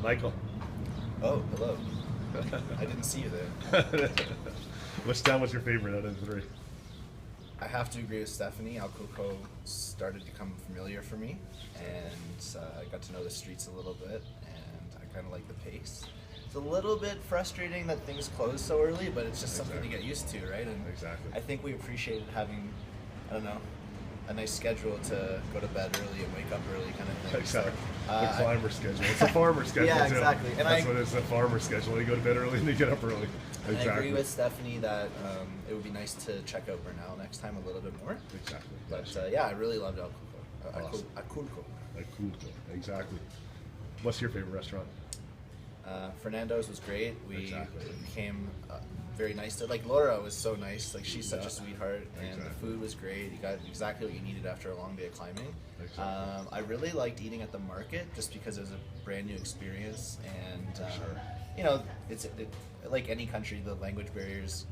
Michael. Oh, hello. I didn't see you there. Which town was your favorite out of the three? I have to agree with Stephanie. El Coco started to become familiar for me, and I got to know the streets a little bit, and I kind of like the pace. It's a little bit frustrating that things close so early, but it's just something to get used to, right? And Exactly. I think we appreciated having, I don't know, a nice schedule to go to bed early and wake up early kind of thing. Exactly. So, the climber schedule. It's a farmer schedule Yeah, too. exactly. And That's what it's a farmer schedule. You go to bed early and you get up early. And Exactly. I agree with Stephanie that it would be nice to check out Bernal next time a little bit more. Exactly. But yeah, I really loved El Coco. Awesome. Aculco. Cool. Exactly. What's your favorite restaurant? Fernando's was great. We Exactly. became very nice to, like, Laura was so nice. Like, she's such a sweetheart, and Exactly. the food was great. You got exactly what you needed after a long day of climbing. Exactly. I really liked eating at the market just because it was a brand new experience, and Sure. you know, like any country, the language barriers.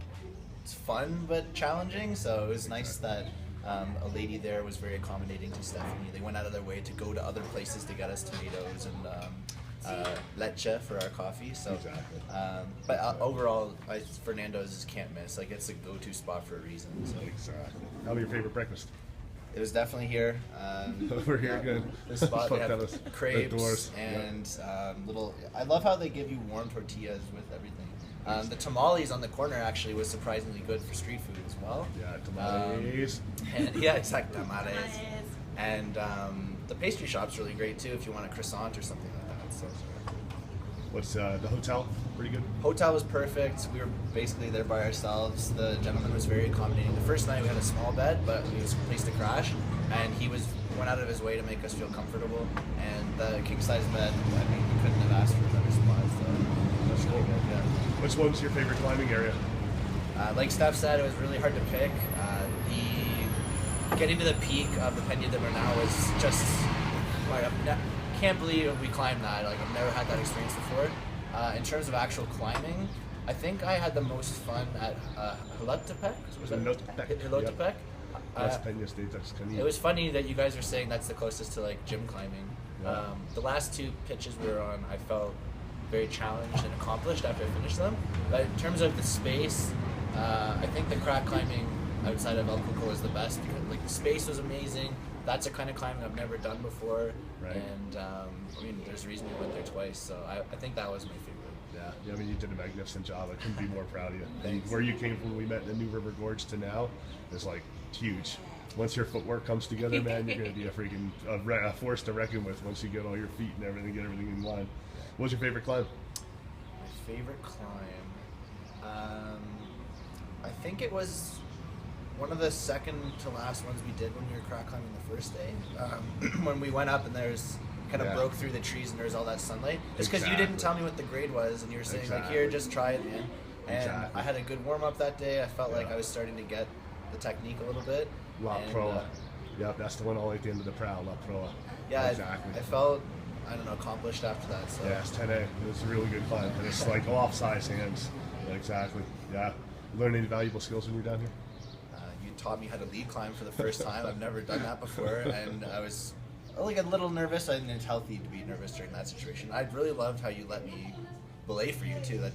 It's fun but challenging, so it was nice that a lady there was very accommodating to Stephanie. They went out of their way to go to other places to get us tomatoes and leche for our coffee. So, Exactly. but overall, Fernando's just can't miss. Like, it's a go-to spot for a reason. So Exactly. How about your favorite breakfast? it was definitely here. Over here, good. This spot, they Fuck, that was have the crepes doors. and little. I love how they give you warm tortillas with everything. The tamales on the corner actually was surprisingly good for street food as well. Yeah, tamales. And, yeah, exactly, tamales. And the pastry shop's really great too if you want a croissant or something like that. So What's the hotel? Pretty good. hotel was perfect. We were basically there by ourselves. The gentleman was very accommodating. The first night we had a small bed, but it was a place to crash, and he went out of his way to make us feel comfortable. And the king size bed, I mean, we couldn't have asked for a better spot. So That's cool. good, yeah. Which one's your favorite climbing area? Like Steph said, it was really hard to pick. Getting to the peak of the Peña de Bernal was just like, can't believe we climbed that. Like, I've never had that experience before. In terms of actual climbing, I think I had the most fun at Hilotepec. Was that Hilotepec, Hilotepec? yep. Las Peñas de Taxcani. It was funny that you guys are saying that's the closest to like gym climbing. Yeah. The last two pitches we were on, I felt very challenged and accomplished after I finished them. But in terms of the space, I think the crack climbing outside of El Coco is the best because like the space was amazing. That's a kind of climbing I've never done before, Right. and I mean, there's a reason we went there twice. So I think that was my favorite. Yeah, I mean, you did a magnificent job. I couldn't be more proud of you. Thanks. Where you came from when we met in the New River Gorge to now is like huge. Once your footwork comes together, man, you're going to be a freaking a force to reckon with once you get all your feet and everything, get everything in line. What was your favorite climb? My favorite climb, I think it was one of the second to last ones we did when we were crack climbing the first day. When we went up and there's kind of Yeah. broke through the trees and there's all that sunlight. Just because you didn't Exactly. tell me what the grade was and you were saying like, Exactly. here, just try it, man. And Exactly. I had a good warm up that day. I felt like Yeah. I was starting to get the technique a little bit. La And, Proa. Yep, that's the one all at the end of the prow, La Proa. Yeah, exactly. I felt, I don't know, accomplished after that. So Yeah, it's 10A. It was a really good climb. And it's like off-size hands. Yeah, exactly. Yeah. Learn any valuable skills when you're down here? You taught me how to lead climb for the first time. I've never done that before, and I was like a little nervous. I think it's healthy to be nervous during that situation. I really loved how you let me belay for you too. That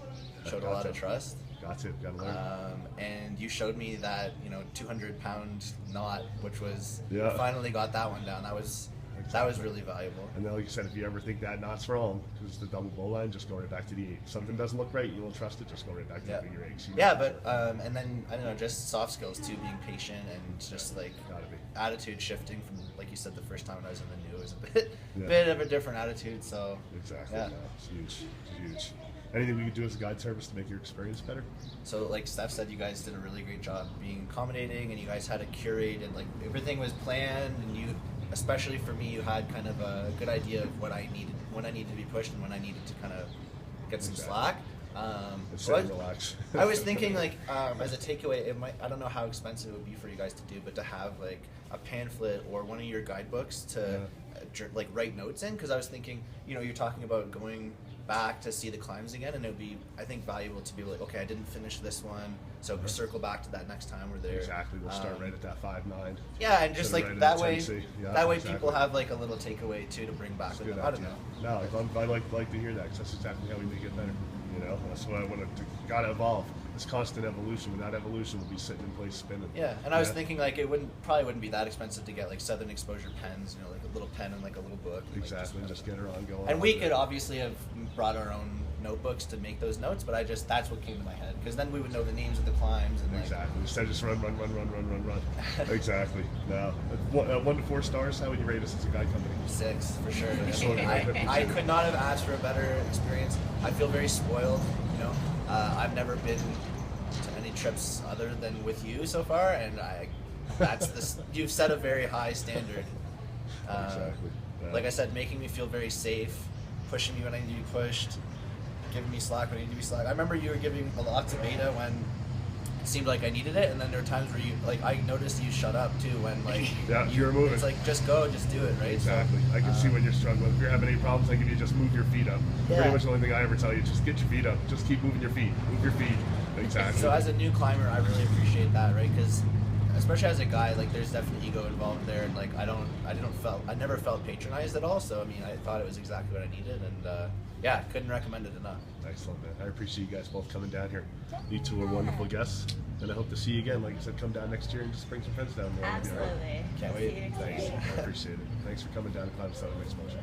showed a lot of trust. Got to. Got to learn. And you showed me that 200-pound knot, which was Yeah. finally got that one down. That was really valuable. And then, like you said, if you ever think that knot's wrong, because it's the double bow line, just go right back to the 8. If something doesn't look right, you won't trust it, just go right back to Yeah. the figure 8. So you Yeah, know. but and then I don't know, just soft skills too, being patient and just like Gotta be. attitude shifting from, like you said, the first time when I was in the new, it was a Yeah. bit of a different attitude. So Exactly. yeah. No, it's huge. It's huge. Anything we could do as a guide service to make your experience better? So like Steph said, you guys did a really great job being accommodating, and you guys had a curate, and like everything was planned, and you, especially for me, you had kind of a good idea of what I needed, when I needed to be pushed, and when I needed to kind of get some Exactly. slack. It's So relax. I was thinking like as a takeaway, it might, I don't know how expensive it would be for you guys to do, but to have like a pamphlet or one of your guidebooks to like write notes in, because I was thinking, you're talking about going back to see the climbs again, and it would be, I think, valuable to be like, okay, I didn't finish this one, so circle back to that next time we're there. Exactly. We'll start right at that 5.9. Yeah, and just like right that at way, yeah, that way exactly. people have like a little takeaway too to bring back with them. I don't know. No, I like to hear that, because that's exactly how we make it better. You know, that's what I want to. Got to evolve. This constant evolution. Without evolution, we'll be sitting in place spinning. Yeah, and I was thinking like it probably wouldn't be that expensive to get like SouthernXposure pens, you know, like a little pen and like a little book. Exactly, just get her on going. And we could obviously have brought our own notebooks to make those notes, but that's what came to my head, because then we would know the names of the climbs. And exactly. Instead of just run. Exactly. No. 1 to 4 stars. How would you rate us as a guide company? 6 for sure. I I could not have asked for a better experience. I feel very spoiled. You know, I've never been to any trips other than with you so far, and you've set a very high standard. Exactly. Yeah. Like I said, making me feel very safe, pushing me when I need to be pushed, giving me slack when I need to be slack. I remember you were giving a lot to beta when it seemed like I needed it, and then there were times where you, like, I noticed you shut up too when, like, you were moving. It's like, just go, just do it, right? Exactly. So, I can see when you're struggling. If you're having any problems, I give you just move your feet up. Yeah. Pretty much the only thing I ever tell you, just get your feet up. Just keep moving your feet. Move your feet. Exactly. So as a new climber, I really appreciate that, right? Because especially as a guy, like, there's definitely ego involved there, and like I never felt patronized at all. So I mean, I thought it was exactly what I needed, and yeah, couldn't recommend it enough. Excellent, man. I appreciate you guys both coming down here. You two are wonderful guests, and I hope to see you again. Like you said, come down next year and just bring some friends down there. Absolutely. Can't wait. Thanks. I appreciate it. Thanks for coming down to climb SouthernXposure.